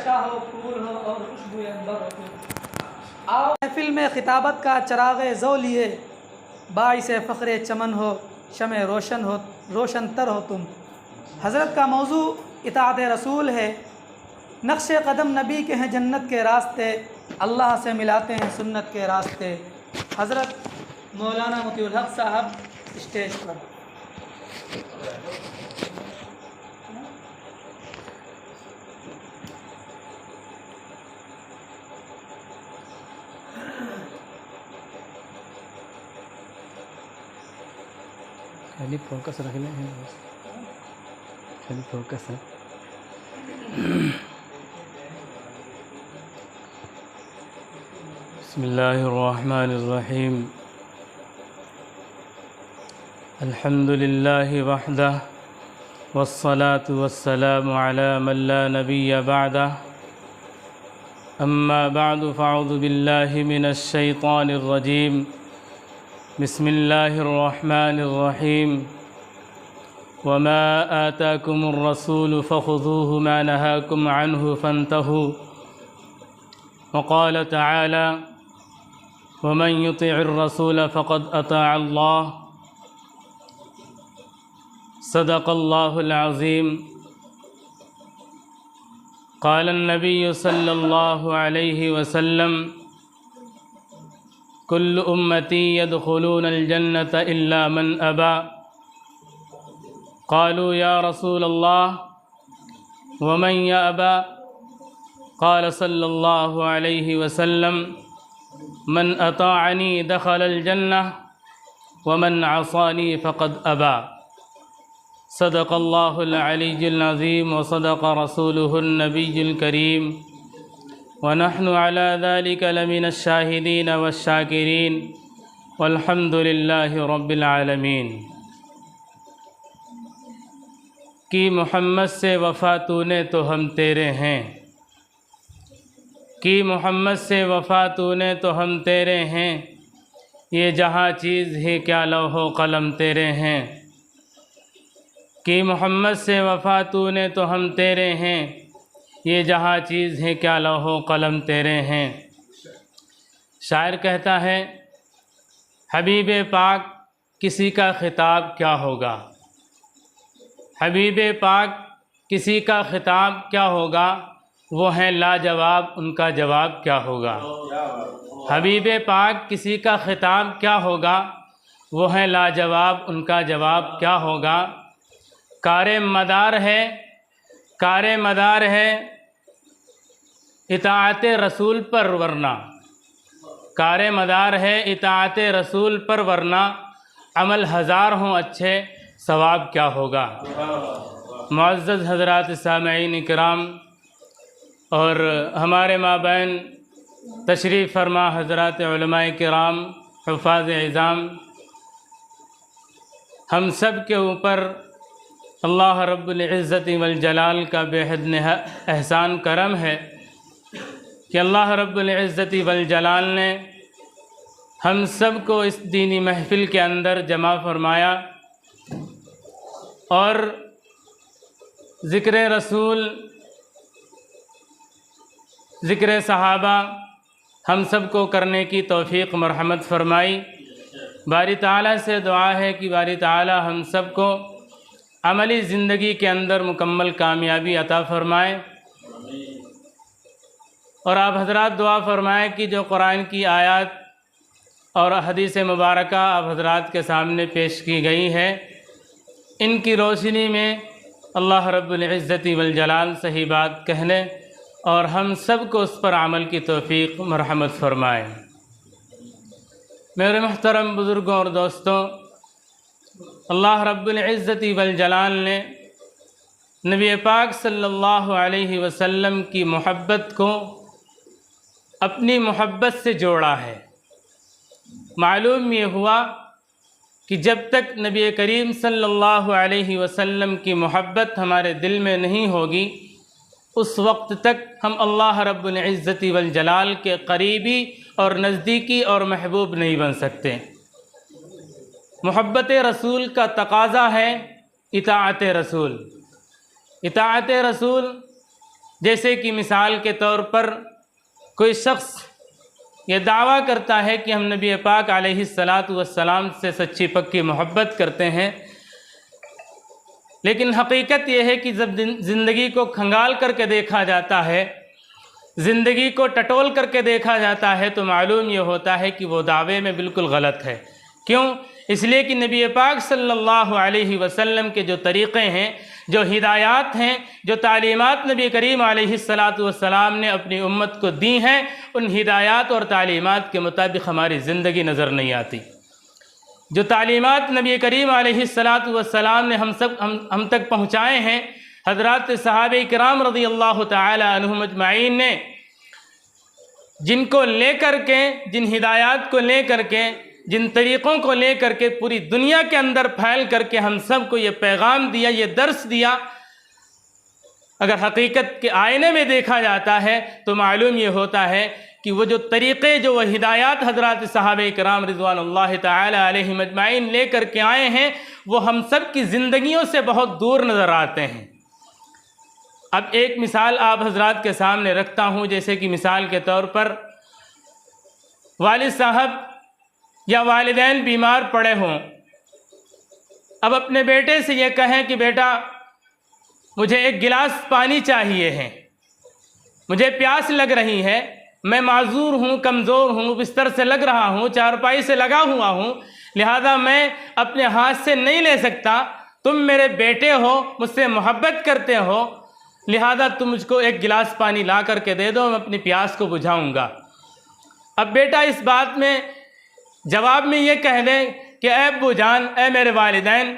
نشا ہو، پھول ہو اور خوشبو عنبر ہو۔ آؤ محفل میں خطابت کا چراغ ضو لیے، باعث فخر چمن ہو، شمع روشن تر ہو تم۔ حضرت کا موضوع اطاعت رسول ہے۔ نقش قدم نبی کے ہیں جنت کے راستے، اللہ سے ملاتے ہیں سنت کے راستے۔ حضرت مولانا مطیع الحق صاحب اسٹیج پر۔ خالی فوکس رکھ لیں، خالی فوکس ہے۔ بسم اللہ الرحمن الرحیم، الحمد للہ وحدہ والصلاة والسلام علی من لا نبی بعدہ، اما بعد فاعوذ باللہ من الشیطان الرجیم، بسم اللہ الرحمن الرحیم، وما آتاکم الرسول فخذوه ما نهاکم عنه فانتهوا، وقال تعالی ومن يطع الرسول فقد اطاع اللہ، صدق اللہ العظیم۔ قال النبی صلی اللہ علیہ وسلم کل امتی يدخلون الجنة الا من ابى، قالوا یا رسول اللہ ومن يأبى، قال صلی اللہ علیہ وسلم من اطاعنی دخل الجنة ومن عصانی فقد ابى، صدق اللہ العلی العظیم وصدق رسولہ النبی الکریم، ونحن على ذلك لمن الشاہدین والشاکرین، والحمد للہ رب العالمین۔ کی محمد سے وفا تو نے تو ہم تیرے ہیں، کی محمد سے وفا تو نے تو ہم تیرے ہیں، یہ جہاں چیز ہے کیا لوح و قلم تیرے ہیں، کی محمد سے وفا تو نے تو ہم تیرے ہیں، یہ جہاں چیز ہے کیا لوح و قلم تیرے ہیں۔ شاعر کہتا ہے حبیب پاک کسی کا خطاب کیا ہوگا، حبیب پاک کسی کا خطاب کیا ہوگا، وہ ہیں لاجواب ان کا جواب کیا ہوگا۔ حبیب پاک کسی کا خطاب کیا ہوگا، وہ ہیں لاجواب ان کا جواب کیا ہوگا۔ کار مدار ہے اطاعت رسول پر ورنہ، کار مدار ہے اطاعت رسول پر ورنہ، عمل ہزار ہوں اچھے ثواب کیا ہوگا۔ معزز حضرات سامعین کرام اور ہمارے مابین تشریف فرما حضرات علماء کرام، حفاظ اعظام، ہم سب کے اوپر اللہ رب العزت والجلال کا بے حد احسان کرم ہے کہ اللہ رب العزت والجلال نے ہم سب کو اس دینی محفل کے اندر جمع فرمایا، اور ذکر رسول، ذکر صحابہ ہم سب کو کرنے کی توفیق مرحمت فرمائی۔ باری تعالیٰ سے دعا ہے کہ باری تعالیٰ ہم سب کو عملی زندگی کے اندر مکمل کامیابی عطا فرمائے، اور آپ حضرات دعا فرمائیں کہ جو قرآن کی آیات اور حدیث مبارکہ آپ حضرات کے سامنے پیش کی گئی ہے، ان کی روشنی میں اللہ رب العزت والجلال صحیح بات کہنے اور ہم سب کو اس پر عمل کی توفیق مرحمت فرمائے۔ میرے محترم بزرگوں اور دوستوں، اللہ رب العزت والجلال نے نبی پاک صلی اللہ علیہ وسلم کی محبت کو اپنی محبت سے جوڑا ہے۔ معلوم یہ ہوا کہ جب تک نبی کریم صلی اللہ علیہ وسلم کی محبت ہمارے دل میں نہیں ہوگی، اس وقت تک ہم اللہ رب العزت والجلال کے قریبی اور نزدیکی اور محبوب نہیں بن سکتے۔ محبت رسول کا تقاضا ہے اطاعت رسول۔ اطاعت رسول جیسے کہ مثال کے طور پر کوئی شخص یہ دعویٰ کرتا ہے کہ ہم نبی پاک علیہ السلام سے سچی پکی محبت کرتے ہیں، لیکن حقیقت یہ ہے کہ جب زندگی کو کھنگال کر کے دیکھا جاتا ہے، زندگی کو ٹٹول کر کے دیکھا جاتا ہے، تو معلوم یہ ہوتا ہے کہ وہ دعوے میں بالکل غلط ہے۔ کیوں؟ اس لیے کہ نبی پاک صلی اللہ علیہ وسلم کے جو طریقے ہیں، جو ہدایات ہیں، جو تعلیمات نبی کریم علیہ السلام نے اپنی امت کو دی ہیں، ان ہدایات اور تعلیمات کے مطابق ہماری زندگی نظر نہیں آتی۔ جو تعلیمات نبی کریم علیہ السلام نے ہم تک پہنچائے ہیں، حضرات صحابہ کرام رضی اللہ تعالی عنہم اجمعین نے جن کو لے کر کے، جن ہدایات کو لے کر کے، جن طریقوں کو لے کر کے پوری دنیا کے اندر پھیل کر کے ہم سب کو یہ پیغام دیا، یہ درس دیا، اگر حقیقت کے آئینے میں دیکھا جاتا ہے تو معلوم یہ ہوتا ہے کہ وہ جو طریقے، جو وہ ہدایات حضرات صحابہ کرام رضوان اللہ تعالی علیہم اجمعین لے کر کے آئے ہیں، وہ ہم سب کی زندگیوں سے بہت دور نظر آتے ہیں۔ اب ایک مثال آپ حضرات کے سامنے رکھتا ہوں، جیسے کہ مثال کے طور پر والد صاحب یا والدین بیمار پڑے ہوں، اب اپنے بیٹے سے یہ کہیں کہ بیٹا مجھے ایک گلاس پانی چاہیے ہے، مجھے پیاس لگ رہی ہے، میں معذور ہوں، کمزور ہوں، بستر سے لگ رہا ہوں، چارپائی سے لگا ہوا ہوں، لہذا میں اپنے ہاتھ سے نہیں لے سکتا، تم میرے بیٹے ہو، مجھ سے محبت کرتے ہو، لہذا تم مجھ کو ایک گلاس پانی لا کر کے دے دو، میں اپنی پیاس کو بجھاؤں گا۔ اب بیٹا اس بات میں جواب میں یہ کہہ دے کہ اے ابو جان، اے میرے والدین،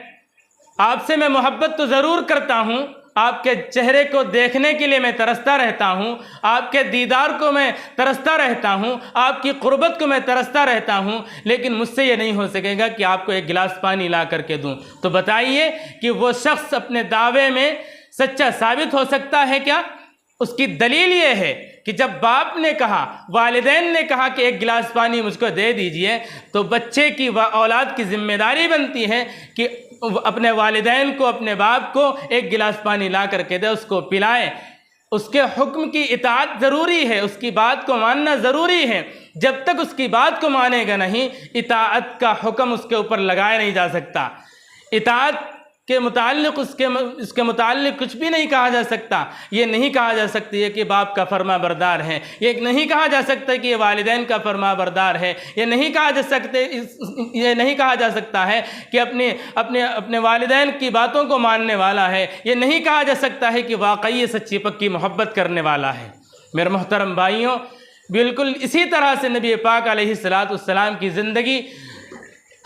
آپ سے میں محبت تو ضرور کرتا ہوں، آپ کے چہرے کو دیکھنے کے لیے میں ترستا رہتا ہوں، آپ کے دیدار کو میں ترستا رہتا ہوں، آپ کی قربت کو میں ترستا رہتا ہوں، لیکن مجھ سے یہ نہیں ہو سکے گا کہ آپ کو ایک گلاس پانی لا کر کے دوں۔ تو بتائیے کہ وہ شخص اپنے دعوے میں سچا ثابت ہو سکتا ہے کیا؟ اس کی دلیل یہ ہے کہ جب باپ نے کہا، والدین نے کہا کہ ایک گلاس پانی مجھ کو دے دیجئے، تو بچے کی و اولاد کی ذمہ داری بنتی ہے کہ اپنے والدین کو، اپنے باپ کو ایک گلاس پانی لا کر کے دے، اس کو پلائے۔ اس کے حکم کی اطاعت ضروری ہے، اس کی بات کو ماننا ضروری ہے۔ جب تک اس کی بات کو مانے گا نہیں، اطاعت کا حکم اس کے اوپر لگایا نہیں جا سکتا۔ اطاعت کے متعلق اس کے متعلق کچھ بھی نہیں کہا جا سکتا۔ یہ نہیں کہا جا سکتی ہے کہ باپ کا فرما بردار ہے، یہ نہیں کہا جا سکتا کہ یہ والدین کا فرما بردار ہے، یہ نہیں کہا جا سکتا ہے کہ اپنے والدین کی باتوں کو ماننے والا ہے، یہ نہیں کہا جا سکتا ہے کہ واقعی یہ سچی پکی محبت کرنے والا ہے۔ میرے محترم بھائیوں، بالکل اسی طرح سے نبی پاک علیہ السلام کی زندگی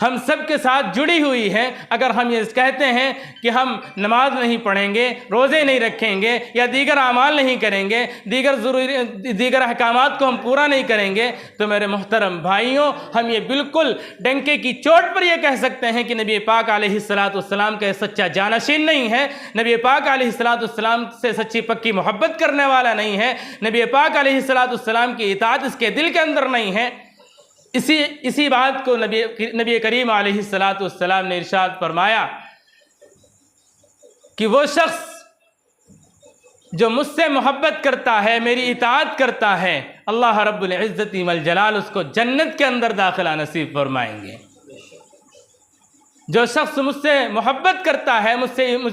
ہم سب کے ساتھ جڑی ہوئی ہے۔ اگر ہم یہ کہتے ہیں کہ ہم نماز نہیں پڑھیں گے، روزے نہیں رکھیں گے، یا دیگر اعمال نہیں کریں گے، دیگر احکامات کو ہم پورا نہیں کریں گے، تو میرے محترم بھائیوں، ہم یہ بالکل ڈنکے کی چوٹ پر یہ کہہ سکتے ہیں کہ نبی پاک علیہ السلام کا سچا جانشین نہیں ہے، نبی پاک علیہ السلام سے سچی پکی محبت کرنے والا نہیں ہے، نبی پاک علیہ السلام کی اطاعت اس کے دل کے اندر نہیں ہے۔ اسی بات کو نبی کریم علیہ السلام نے ارشاد فرمایا کہ وہ شخص جو مجھ سے محبت کرتا ہے، میری اطاعت کرتا ہے، اللہ رب العزت والجلال اس کو جنت کے اندر داخلہ نصیب فرمائیں گے۔ جو شخص مجھ سے محبت کرتا ہے،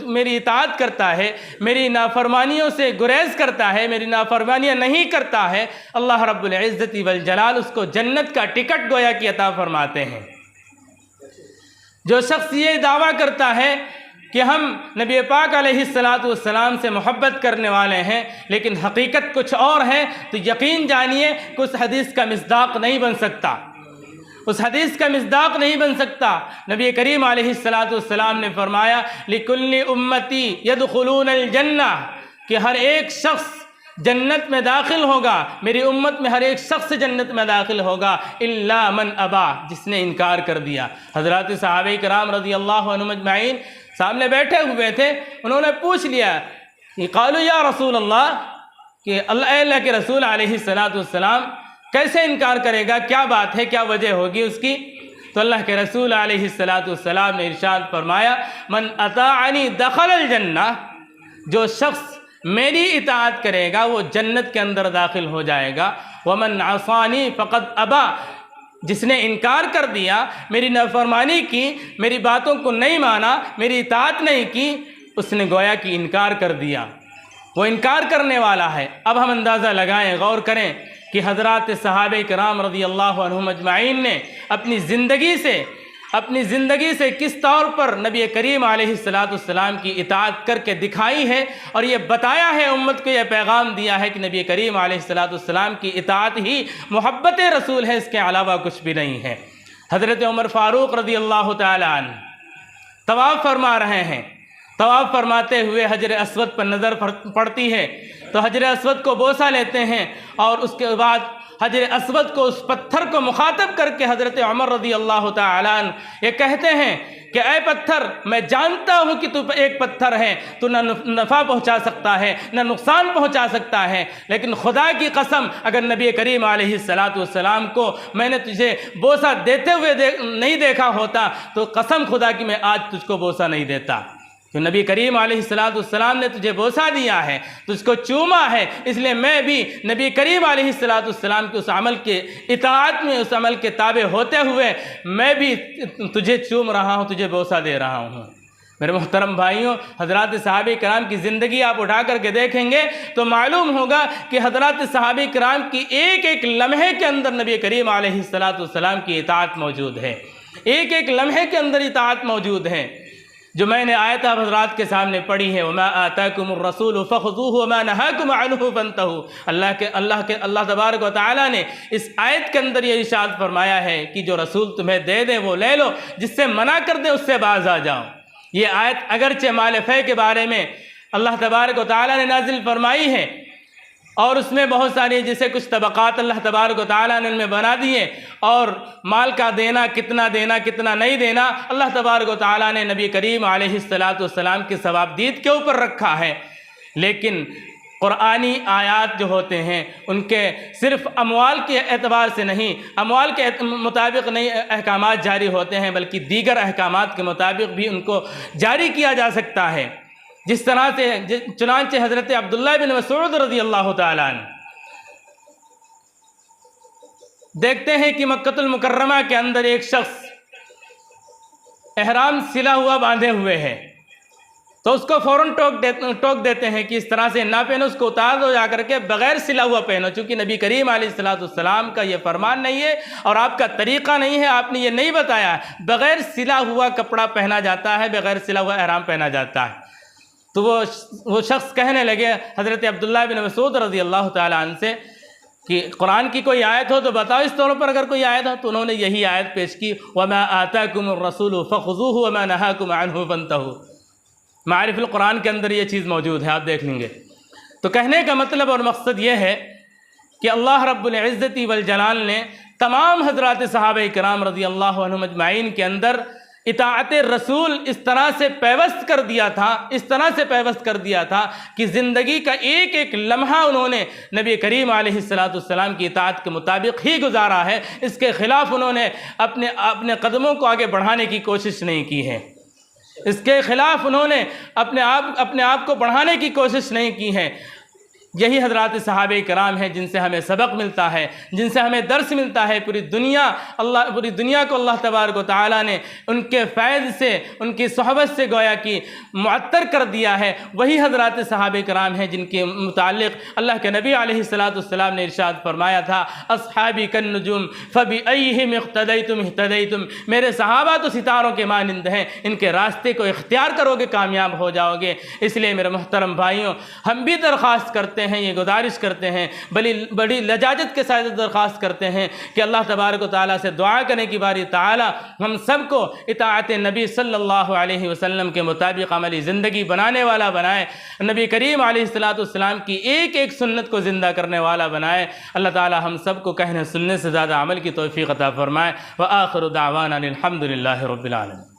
میری اطاعت کرتا ہے، میری نافرمانیوں سے گریز کرتا ہے، میری نافرمانیاں نہیں کرتا ہے، اللہ رب العزت والجلال اس کو جنت کا ٹکٹ گویا کی عطا فرماتے ہیں۔ جو شخص یہ دعویٰ کرتا ہے کہ ہم نبی پاک علیہ السلام سے محبت کرنے والے ہیں، لیکن حقیقت کچھ اور ہے، تو یقین جانیے کہ اس حدیث کا مصداق نہیں بن سکتا، اس حدیث کا مصداق نہیں بن سکتا۔ نبی کریم علیہ السلام نے فرمایا لِكُلِّ أُمَّتِي يَدْخُلُونَ الْجَنَّةِ، کہ ہر ایک شخص جنت میں داخل ہوگا، میری امت میں ہر ایک شخص جنت میں داخل ہوگا إِلَّا مَنْ أَبَى، جس نے انکار کر دیا۔ حضرات صحابہ کرام رضی اللہ عنہم اجمعین سامنے بیٹھے ہوئے تھے، انہوں نے پوچھ لیا کہ قالوا یا رسول اللہ، کہ اللہ کے رسول علیہ السلام کیسے انکار کرے گا، کیا بات ہے، کیا وجہ ہوگی اس کی؟ تو اللہ کے رسول علیہ السلام نے ارشاد فرمایا من اطاعنی دخل الجنہ، جو شخص میری اطاعت کرے گا وہ جنت کے اندر داخل ہو جائے گا۔ ومن عصانی فقد ابا، جس نے انکار کر دیا، میری نافرمانی کی، میری باتوں کو نہیں مانا، میری اطاعت نہیں کی، اس نے گویا کہ انکار کر دیا، وہ انکار کرنے والا ہے۔ اب ہم اندازہ لگائیں، غور کریں کہ حضرات صحابہ کرام رضی اللہ عنہم اجمعین نے اپنی زندگی سے کس طور پر نبی کریم علیہ السلام کی اطاعت کر کے دکھائی ہے، اور یہ بتایا ہے، امت کو یہ پیغام دیا ہے کہ نبی کریم علیہ السلام کی اطاعت ہی محبت رسول ہے، اس کے علاوہ کچھ بھی نہیں ہے۔ حضرت عمر فاروق رضی اللہ تعالی عنہ طواف فرما رہے ہیں، طواف فرماتے ہوئے حجر اسود پر نظر پڑتی ہے تو حجر اسود کو بوسہ لیتے ہیں، اور اس کے بعد حجر اسود کو، اس پتھر کو مخاطب کر کے حضرت عمر رضی اللہ تعالیٰ عنہ یہ کہتے ہیں کہ اے پتھر، میں جانتا ہوں کہ تو ایک پتھر ہے، تو نہ نفع پہنچا سکتا ہے نہ نقصان پہنچا سکتا ہے، لیکن خدا کی قسم اگر نبی کریم علیہ السلام کو میں نے تجھے بوسہ دیتے ہوئے نہیں دیکھا ہوتا تو قسم خدا کی میں آج تجھ کو بوسہ نہیں دیتا۔ کہ نبی کریم علیہ السلام نے تجھے بوسہ دیا ہے، تجھ کو چوما ہے، اس لیے میں بھی نبی کریم علیہ السلام کے اس عمل کے اطاعت میں، اس عمل کے تابع ہوتے ہوئے میں بھی تجھے چوم رہا ہوں، تجھے بوسہ دے رہا ہوں۔ میرے محترم بھائیوں، حضرات صحابہ کرام کی زندگی آپ اٹھا کر کے دیکھیں گے تو معلوم ہوگا کہ حضرات صحابہ کرام کی ایک ایک لمحے کے اندر نبی کریم علیہ السلام کی اطاعت موجود ہے، ایک ایک لمحے کے اندر اطاعت موجود ہے۔ جو میں نے آیت آپ حضرات کے سامنے پڑھی ہے، وَمَا آتَاكُمُ الرَّسُولُ فَخُذُوهُ وَمَا نَهَاكُمْ عَنْهُ فَانْتَهُوا۔ اللہ تبارک و تعالیٰ نے اس آیت کے اندر یہ ارشاد فرمایا ہے کہ جو رسول تمہیں دے دیں وہ لے لو، جس سے منع کر دیں اس سے باز آ جاؤ۔ یہ آیت اگرچہ مال فے کے بارے میں اللہ تبارک و تعالیٰ نے نازل فرمائی ہے، اور اس میں بہت ساری جیسے کچھ طبقات اللہ تبارک و تعالیٰ نے ان میں بنا دیے، اور مال کا دینا، کتنا نہیں دینا، اللہ تبارک و تعالیٰ نے نبی کریم علیہ السلام کی ثوابدید کے اوپر رکھا ہے۔ لیکن قرآنی آیات جو ہوتے ہیں ان کے صرف اموال کے اعتبار سے نہیں، اموال کے مطابق نہیں احکامات جاری ہوتے ہیں، بلکہ دیگر احکامات کے مطابق بھی ان کو جاری کیا جا سکتا ہے۔ جس طرح سے چنانچہ حضرت عبداللہ بن مسعود رضی اللہ تعالیٰ عنہ دیکھتے ہیں کہ مکہ المکرمہ کے اندر ایک شخص احرام سلا ہوا باندھے ہوئے ہے، تو اس کو فوراً ٹوک دیتے ہیں کہ اس طرح سے نہ پہنو، اس کو اتار دو جا کر کے، بغیر سلا ہوا پہنو، چونکہ نبی کریم علیہ السلام کا یہ فرمان نہیں ہے اور آپ کا طریقہ نہیں ہے، آپ نے یہ نہیں بتایا، بغیر سلا ہوا کپڑا پہنا جاتا ہے، بغیر سلا ہوا احرام پہنا جاتا ہے۔ تو وہ شخص کہنے لگے حضرت عبداللہ بن مسعود رضی اللہ تعالیٰ عنہ سے کہ قرآن کی کوئی آیت ہو تو بتاؤ، اس طور پر اگر کوئی آیت ہو تو انہوں نے یہی آیت پیش کی، وَمَا آتَاكُمُ الرَّسُولُ فَخُذُوهُ وَمَا نَهَاكُمْ عَنْهُ فَانْتَهُوا۔ معارف القرآن کے اندر یہ چیز موجود ہے، آپ دیکھ لیں گے۔ تو کہنے کا مطلب اور مقصد یہ ہے کہ اللہ رب العزت والجلال نے تمام حضرات صحابہ کرام رضی اللہ عنہم اجمعین کے اندر اطاعت رسول اس طرح سے پیوست کر دیا تھا کہ زندگی کا ایک ایک لمحہ انہوں نے نبی کریم علیہ السلام کی اطاعت کے مطابق ہی گزارا ہے، اس کے خلاف انہوں نے اپنے قدموں کو آگے بڑھانے کی کوشش نہیں کی ہے، اس کے خلاف انہوں نے اپنے آپ کو بڑھانے کی کوشش نہیں کی ہے۔ یہی حضرات صحابہ کرام ہیں جن سے ہمیں سبق ملتا ہے، جن سے ہمیں درس ملتا ہے۔ پوری دنیا کو اللہ تبارک و تعالیٰ نے ان کے فیض سے، ان کی صحبت سے گویا کہ معطر کر دیا ہے۔ وہی حضرات صحابہ کرام ہیں جن کے متعلق اللہ کے نبی علیہ السلام نے ارشاد فرمایا تھا، اصحابی کالنجوم فبأیہم اقتدیتم اہتدیتم، میرے صحابہ تو ستاروں کے مانند ہیں، ان کے راستے کو اختیار کرو گے کامیاب ہو جاؤ گے۔ اس لیے میرے محترم بھائیوں، ہم بھی درخواست کرتے ہیں، یہ گزارش کرتے ہیں، بڑی لجاجت کے ساتھ درخواست کرتے ہیں کہ اللہ تبارک و تعالیٰ سے دعا کرنے کی باری تعالیٰ ہم سب کو اطاعت نبی صلی اللہ علیہ وسلم کے مطابق عملی زندگی بنانے والا بنائے، نبی کریم علیہ السلام کی ایک ایک سنت کو زندہ کرنے والا بنائے۔ اللہ تعالیٰ ہم سب کو کہنے سننے سے زیادہ عمل کی توفیق عطا فرمائے۔ وآخر دعوانا الحمد للہ رب العالمین۔